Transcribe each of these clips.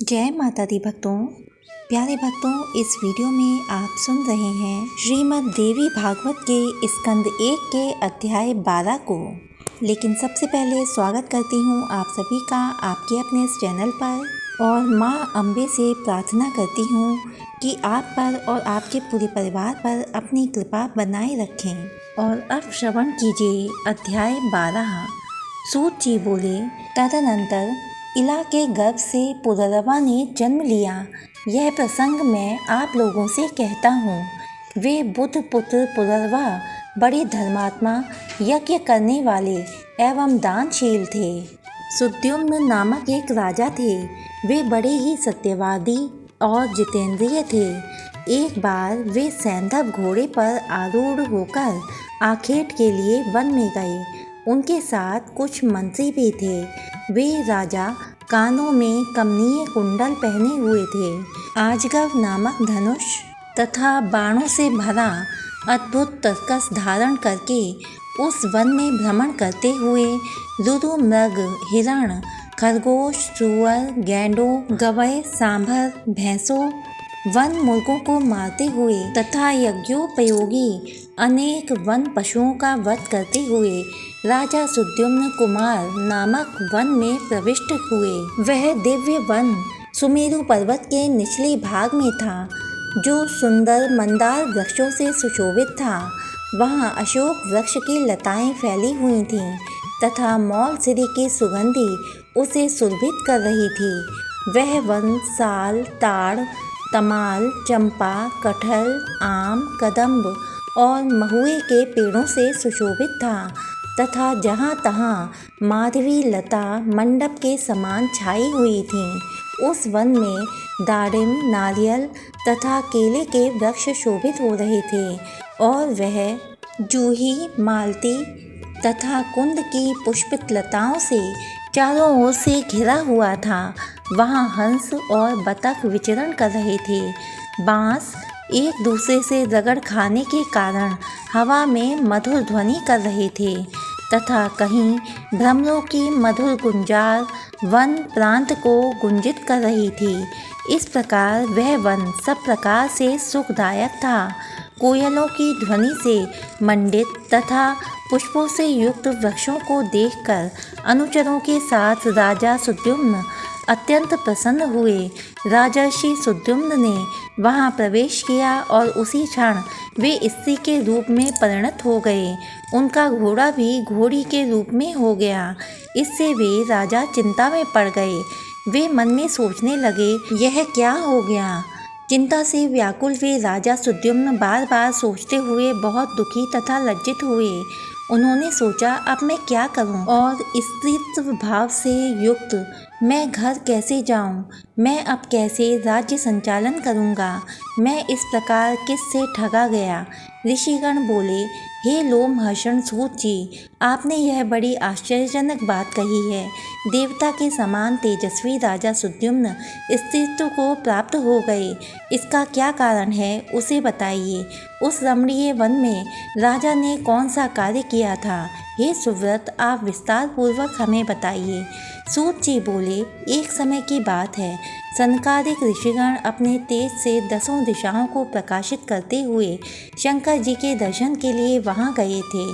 जय माता दी भक्तों। प्यारे भक्तों, इस वीडियो में आप सुन रहे हैं श्रीमद् देवी भागवत के स्कंद 1 के अध्याय 12 को। लेकिन सबसे पहले स्वागत करती हूँ आप सभी का आपके अपने इस चैनल पर और माँ अम्बे से प्रार्थना करती हूँ कि आप पर और आपके पूरे परिवार पर अपनी कृपा बनाए रखें। और अब श्रवण कीजिए अध्याय 12। सूत जी बोले, तदनंतर इला के गर्भ से पुररवा ने जन्म लिया। यह प्रसंग मैं आप लोगों से कहता हूँ। वे बुद्ध पुत्र पुररवा बड़े धर्मात्मा, यज्ञ करने वाले एवं दानशील थे। सुद्युम्न नामक एक राजा थे। वे बड़े ही सत्यवादी और जितेंद्रिय थे। एक बार वे सैंधव घोड़े पर आरूढ़ होकर आखेट के लिए वन में गए। उनके साथ कुछ मंत्री भी थे। वे राजा कानों में कमनीय कुंडल पहने हुए थे। आजगव नामक धनुष तथा बाणों से भरा अद्भुत तर्कस धारण करके उस वन में भ्रमण करते हुए रुरु मृग, हिरण, खरगोश, सुअर, गैंडों, गवय, सांभर, भैंसों, वन मुर्गों को मारते हुए तथा यज्ञोपयोगी अनेक वन पशुओं का वध करते हुए राजा सुद्युम्न कुमार नामक वन में प्रविष्ट हुए। वह दिव्य वन सुमेरु पर्वत के निचले भाग में था, जो सुंदर मंदार वृक्षों से सुशोभित था। वहाँ अशोक वृक्ष की लताएं फैली हुई थीं तथा मौलसिरी की सुगंधी उसे सुरभित कर रही थी। वह वन साल, ताड़, तमाल, चंपा, कटहल, आम, कदम्ब और महुए के पेड़ों से सुशोभित था तथा जहाँ तहाँ माधवी लता मंडप के समान छाई हुई थीं। उस वन में दाड़िम, नारियल तथा केले के वृक्ष शोभित हो रहे थे और वह जूही, मालती तथा कुंद की पुष्पित लताओं से चारों ओर से घिरा हुआ था। वहाँ हंस और बतख विचरण कर रहे थे। बाँस एक दूसरे से रगड़ खाने के कारण हवा में मधुर ध्वनि कर रहे थे तथा कहीं भ्रमरों की मधुर गुंजार वन प्रांत को गुंजित कर रही थी। इस प्रकार वह वन सब प्रकार से सुखदायक था। कोयलों की ध्वनि से मंडित तथा पुष्पों से युक्त वृक्षों को देखकर अनुचरों के साथ राजा सुद्युम्न अत्यंत प्रसन्न हुए। राजर्षि सुद्युम्न ने वहां प्रवेश किया और उसी क्षण वे स्त्री के रूप में परिणत हो गए। उनका घोड़ा भी घोड़ी के रूप में हो गया। इससे वे राजा चिंता में पड़ गए। वे मन में सोचने लगे, यह क्या हो गया। चिंता से व्याकुल वे राजा सुद्युम्न बार बार सोचते हुए बहुत दुखी तथा लज्जित हुए। उन्होंने सोचा, अब मैं क्या करूं और स्त्रीत्व भाव से युक्त मैं घर कैसे जाऊं। मैं अब कैसे राज्य संचालन करूंगा। मैं इस प्रकार किससे ठगा गया। ऋषिगण बोले, हे लोमहर्षण सूत जी, आपने यह बड़ी आश्चर्यजनक बात कही है। देवता के समान तेजस्वी राजा सुद्युम्न स्त्रीत्व को प्राप्त हो गए। इसका क्या कारण है, उसे बताइए। उस रमणीय वन में राजा ने कौन सा कार्य किया था। हे सुव्रत, आप विस्तार पूर्वक हमें बताइए। सूत जी बोले, एक समय की बात है। सनकादिक ऋषिगण अपने तेज से 10 दिशाओं को प्रकाशित करते हुए शंकर जी के दर्शन के लिए वहां गए थे।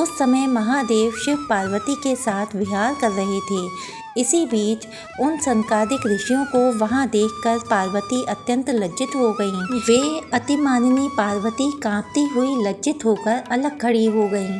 उस समय महादेव शिव पार्वती के साथ विहार कर रहे थे। इसी बीच उन सनकादिक ऋषियों को वहां देखकर पार्वती अत्यंत लज्जित हो गईं। वे अतिमानिनी पार्वती कांपती हुई लज्जित होकर अलग खड़ी हो गईं।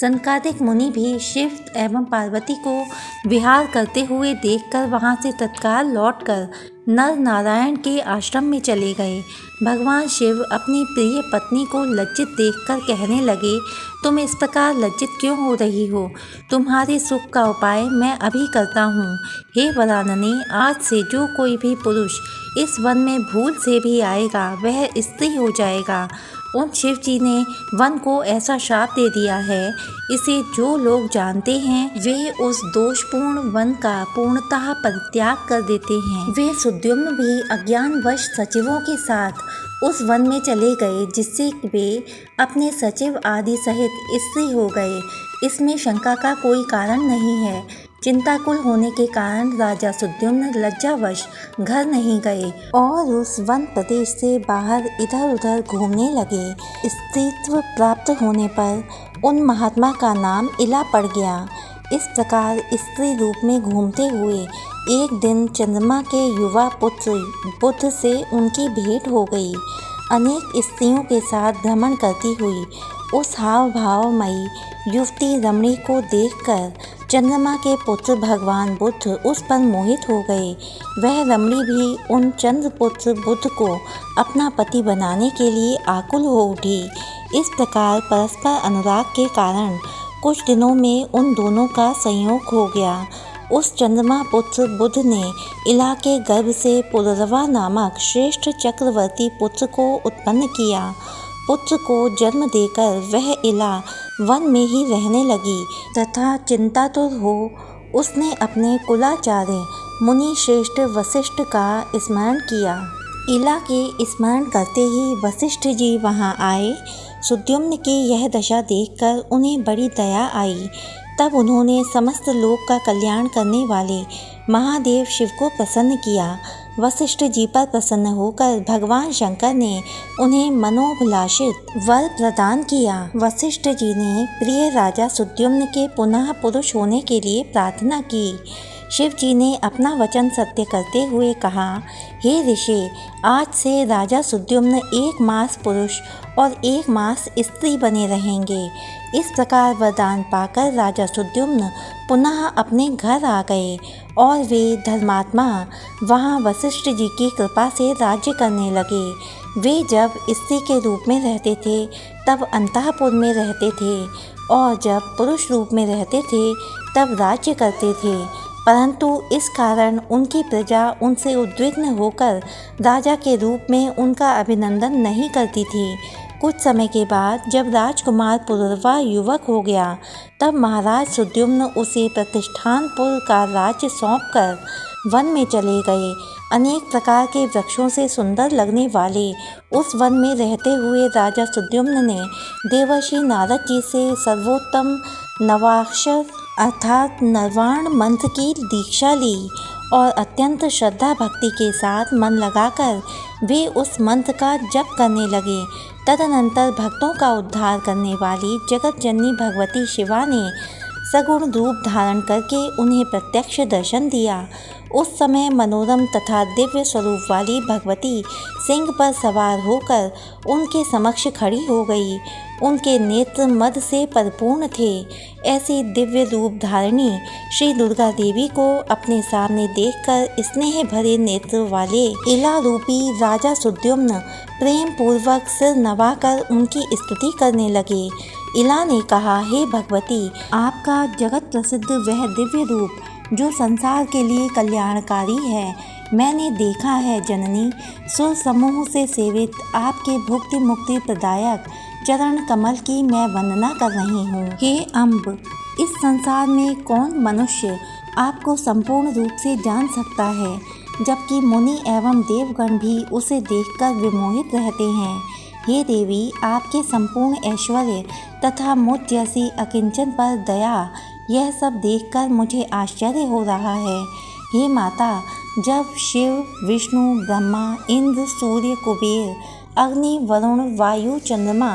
सनकादिक मुनि भी शिव एवं पार्वती को विहार करते हुए देखकर वहां से तत्काल लौटकर नर नारायण के आश्रम में चले गए। भगवान शिव अपनी प्रिय पत्नी को लज्जित देखकर कहने लगे, तुम इस प्रकार लज्जित क्यों हो रही हो। तुम्हारे सुख का उपाय मैं अभी करता हूँ। हे वरानने, आज से जो कोई भी पुरुष इस वन में भूल से भी आएगा वह स्त्री हो जाएगा। उन शिव जी ने वन को ऐसा श्राप दे दिया है, इसे जो लोग जानते हैं वे उस दोषपूर्ण वन का पूर्णतः परित्याग कर देते हैं। वे सुद्युम्न भी अज्ञानवश सचिवों के साथ उस वन में चले गए, जिससे वे अपने सचिव आदि सहित स्त्री हो गए। इसमें शंका का कोई कारण नहीं है, चिंताकुल होने के कारण राजा सुद्युम्न लज्जावश घर नहीं गए और उस वन प्रदेश से बाहर इधर उधर घूमने लगे। स्त्रीत्व प्राप्त होने पर उन महात्मा का नाम इला पड़ गया। इस प्रकार स्त्री रूप में घूमते हुए एक दिन चंद्रमा के युवा पुत्र बुध से उनकी भेंट हो गई। अनेक स्त्रियों के साथ भ्रमण करती हुई उस हाव भावमयी युवती रमणी को देखकर चंद्रमा के पुत्र भगवान बुद्ध उस पर मोहित हो गए। वह रमणी भी उन चंद्रपुत्र बुद्ध को अपना पति बनाने के लिए आकुल हो उठी। इस प्रकार परस्पर अनुराग के कारण कुछ दिनों में उन दोनों का संयोग हो गया। उस चंद्रमा पुत्र बुद्ध ने इला के गर्भ से पुररवा नामक श्रेष्ठ चक्रवर्ती पुत्र को उत्पन्न किया। पुत्र को जन्म देकर वह इला वन में ही रहने लगी तथा चिंतातुर हो उसने अपने कुलाचार्य मुनि श्रेष्ठ वशिष्ठ का स्मरण किया। इला के स्मरण करते ही वशिष्ठ जी वहां आए। सुद्युम्न की यह दशा देखकर उन्हें बड़ी दया आई। तब उन्होंने समस्त लोक का कल्याण करने वाले महादेव शिव को प्रसन्न किया। वशिष्ठ जी पर प्रसन्न होकर भगवान शंकर ने उन्हें मनोभिलाषित वर प्रदान किया। वशिष्ठ जी ने प्रिय राजा सुद्युम्न के पुनः पुरुष होने के लिए प्रार्थना की। शिव जी ने अपना वचन सत्य करते हुए कहा, हे ऋषि, आज से राजा सुद्युम्न 1 मास पुरुष और 1 मास स्त्री बने रहेंगे। इस प्रकार वरदान पाकर राजा सुद्युम्न पुनः अपने घर आ गए और वे धर्मात्मा वहाँ वशिष्ठ जी की कृपा से राज्य करने लगे। वे जब स्त्री के रूप में रहते थे तब अंतःपुर में रहते थे और जब पुरुष रूप में रहते थे तब राज्य करते थे, परंतु इस कारण उनकी प्रजा उनसे उद्विग्न होकर राजा के रूप में उनका अभिनंदन नहीं करती थी। कुछ समय के बाद जब राजकुमार पुररवा युवक हो गया तब महाराज सुद्युम्न उसे प्रतिष्ठानपुर का राज्य सौंपकर वन में चले गए। अनेक प्रकार के वृक्षों से सुंदर लगने वाले उस वन में रहते हुए राजा सुद्युम्न ने देवर्षि नारद जी से सर्वोत्तम नवाक्षर अर्थात नवार्ण मंत्र की दीक्षा ली और अत्यंत श्रद्धा भक्ति के साथ मन लगाकर वे उस मंत्र का जप करने लगे। तदनंतर भक्तों का उद्धार करने वाली जगत जननी भगवती शिवा ने सगुण रूप धारण करके उन्हें प्रत्यक्ष दर्शन दिया। उस समय मनोरम तथा दिव्य स्वरूप वाली भगवती सिंह पर सवार होकर उनके समक्ष खड़ी हो गई। उनके नेत्र मद से परिपूर्ण थे। ऐसी दिव्य रूप धारिणी श्री दुर्गा देवी को अपने सामने देखकर स्नेह भरे नेत्र वाले इला रूपी राजा सुद्युम्न प्रेम पूर्वक सिर नवाकर उनकी स्तुति करने लगे। इला ने कहा, हे भगवती, आपका जगत प्रसिद्ध वह दिव्य रूप जो संसार के लिए कल्याणकारी है मैंने देखा है। जननी, सुर समूह से सेवित आपके भुक्ति मुक्ति प्रदायक चरण कमल की मैं वंदना कर रही हूँ। हे अम्ब, इस संसार में कौन मनुष्य आपको संपूर्ण रूप से जान सकता है, जबकि मुनि एवं देवगण भी उसे देखकर विमोहित रहते हैं। हे देवी, आपके संपूर्ण ऐश्वर्य तथा मुझ जैसी अकिंचन पर दया, यह सब देखकर मुझे आश्चर्य हो रहा है। हे माता, जब शिव, विष्णु, ब्रह्मा, इंद्र, सूर्य, कुबेर, अग्नि, वरुण, वायु, चंद्रमा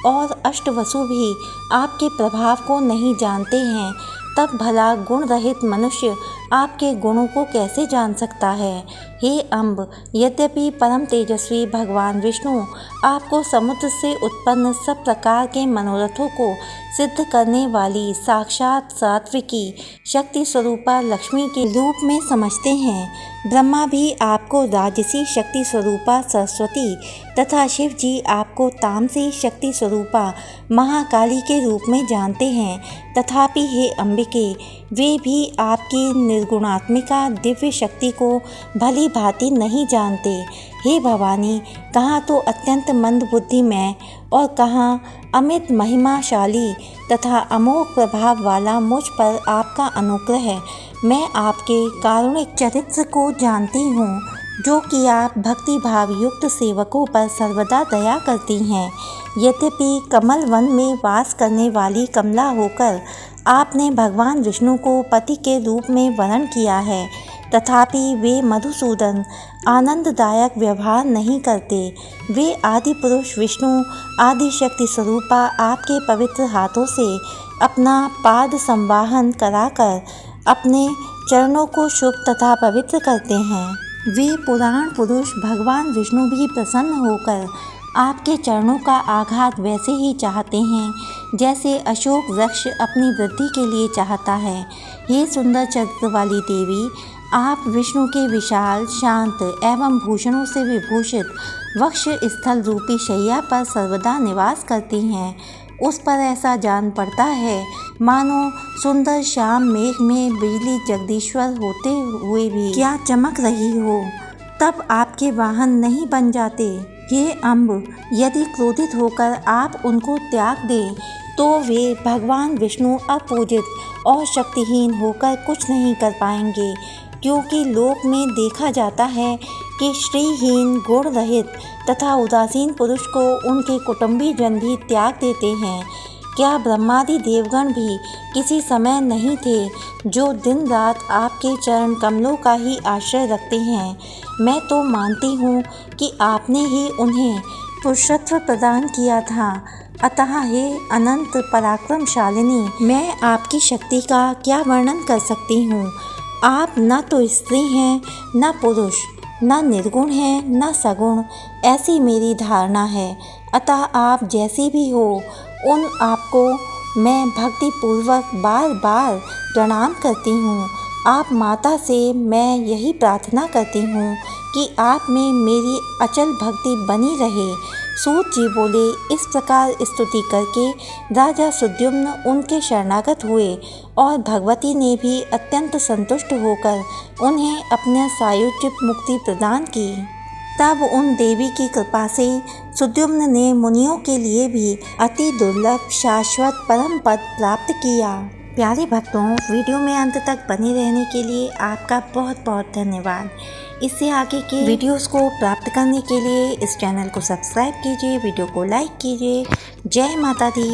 और अष्टवसु भी आपके प्रभाव को नहीं जानते हैं, तब भला गुण रहित मनुष्य आपके गुणों को कैसे जान सकता है। हे अम्ब, यद्यपि परम तेजस्वी भगवान विष्णु आपको समुद्र से उत्पन्न सब प्रकार के मनोरथों को सिद्ध करने वाली साक्षात सात्विकी शक्ति स्वरूपा लक्ष्मी के रूप में समझते हैं, ब्रह्मा भी आपको राजसी शक्ति स्वरूपा सरस्वती तथा शिव जी आपको तामसी शक्ति स्वरूपा महाकाली के रूप में जानते हैं, तथापि हे अंबिके, वे भी आपकी निर्गुणात्मिका दिव्य शक्ति को भली भांति नहीं जानते। हे भवानी, कहाँ तो अत्यंत मंद बुद्धि मैं और कहाँ अमित महिमाशाली तथा अमोघ प्रभाव वाला मुझ पर आपका अनुग्रह है। मैं आपके कारुणिक चरित्र को जानती हूँ, जो कि आप भक्ति भाव युक्त सेवकों पर सर्वदा दया करती हैं। यद्यपि कमल वन में वास करने वाली कमला होकर आपने भगवान विष्णु को पति के रूप में वर्ण किया है, तथापि वे मधुसूदन आनंददायक व्यवहार नहीं करते। वे आदि पुरुष विष्णु आदि शक्ति स्वरूपा आपके पवित्र हाथों से अपना पाद संवाहन कराकर अपने चरणों को शुभ तथा पवित्र करते हैं। वे पुराण पुरुष भगवान विष्णु भी प्रसन्न होकर आपके चरणों का आघात वैसे ही चाहते हैं जैसे अशोक वृक्ष अपनी वृद्धि के लिए चाहता है। हे सुंदर चरित्र वाली देवी, आप विष्णु के विशाल, शांत एवं भूषणों से विभूषित वक्ष स्थल रूपी शैया पर सर्वदा निवास करती हैं। उस पर ऐसा जान पड़ता है मानो सुंदर श्याम मेघ में बिजली जगदीश्वर होते हुए भी क्या चमक रही हो, तब आपके वाहन नहीं बन जाते। हे अम्ब, यदि क्रोधित होकर आप उनको त्याग दें तो वे भगवान विष्णु अपूजित और शक्तिहीन होकर कुछ नहीं कर पाएंगे, क्योंकि लोक में देखा जाता है कि श्रीहीन, गुण रहित तथा उदासीन पुरुष को उनके कुटुंबी जन भी त्याग देते हैं। क्या ब्रह्मादि देवगण भी किसी समय नहीं थे जो दिन रात आपके चरण कमलों का ही आश्रय रखते हैं? मैं तो मानती हूँ कि आपने ही उन्हें पुरुषत्व प्रदान किया था। अतः हे अनंत पराक्रमशालिनी, मैं आपकी शक्ति का क्या वर्णन कर सकती हूँ। आप न तो स्त्री हैं न पुरुष, न निर्गुण हैं न सगुण, ऐसी मेरी धारणा है। अतः आप जैसी भी हो, उन आपको मैं भक्तिपूर्वक बार बार प्रणाम करती हूँ। आप माता से मैं यही प्रार्थना करती हूँ कि आप में मेरी अचल भक्ति बनी रहे। सूत जी बोले। इस प्रकार स्तुति करके राजा सुद्युम्न उनके शरणागत हुए और भगवती ने भी अत्यंत संतुष्ट होकर उन्हें अपने सायुज्य मुक्ति प्रदान की। तब उन देवी की कृपा से सुद्युम्न ने मुनियों के लिए भी अति दुर्लभ शाश्वत परम पद प्राप्त किया। प्यारे भक्तों, वीडियो में अंत तक बने रहने के लिए आपका बहुत बहुत धन्यवाद। इससे आगे के वीडियोस को प्राप्त करने के लिए इस चैनल को सब्सक्राइब कीजिए, वीडियो को लाइक कीजिए। जय माता दी।